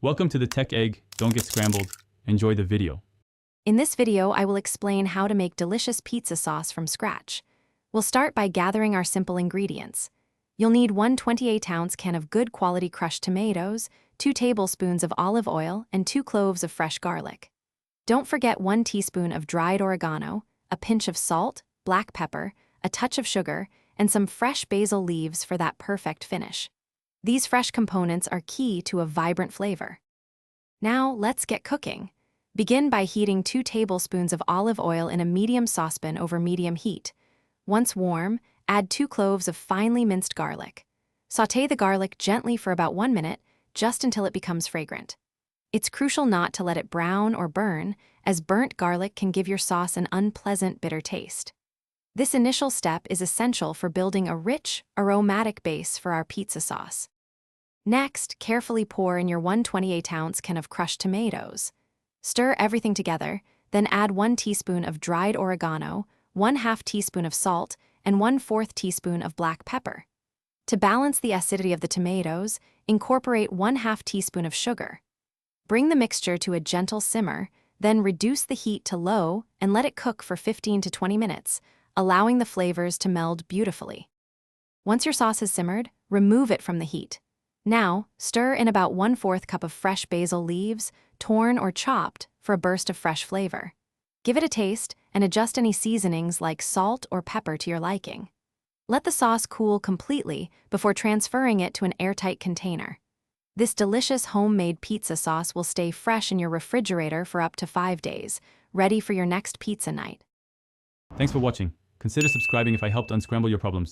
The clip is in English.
Welcome to the Tech Egg. Don't get scrambled. Enjoy the video. In this video, I will explain how to make delicious pizza sauce from scratch. We'll start by gathering our simple ingredients. You'll need 1 28-ounce can of good quality crushed tomatoes, 2 tablespoons of olive oil, and 2 cloves of fresh garlic. Don't forget 1 teaspoon of dried oregano, a pinch of salt, black pepper, a touch of sugar, and some fresh basil leaves for that perfect finish. These fresh components are key to a vibrant flavor. Now, let's get cooking. Begin by heating 2 tablespoons of olive oil in a medium saucepan over medium heat. Once warm, add 2 cloves of finely minced garlic. Sauté the garlic gently for about 1 minute, just until it becomes fragrant. It's crucial not to let it brown or burn, as burnt garlic can give your sauce an unpleasant, bitter taste. This initial step is essential for building a rich, aromatic base for our pizza sauce. Next, carefully pour in your 1 28-ounce can of crushed tomatoes. Stir everything together, then add 1 teaspoon of dried oregano, 1/2 teaspoon of salt, and 1/4 teaspoon of black pepper. To balance the acidity of the tomatoes, incorporate 1/2 teaspoon of sugar. Bring the mixture to a gentle simmer, then reduce the heat to low and let it cook for 15 to 20 minutes, allowing the flavors to meld beautifully. Once your sauce has simmered, remove it from the heat. Now, stir in about 1/4 cup of fresh basil leaves, torn or chopped, for a burst of fresh flavor. Give it a taste and adjust any seasonings like salt or pepper to your liking. Let the sauce cool completely before transferring it to an airtight container. This delicious homemade pizza sauce will stay fresh in your refrigerator for up to 5 days, ready for your next pizza night. Thanks for watching. Consider subscribing if I helped unscramble your problems.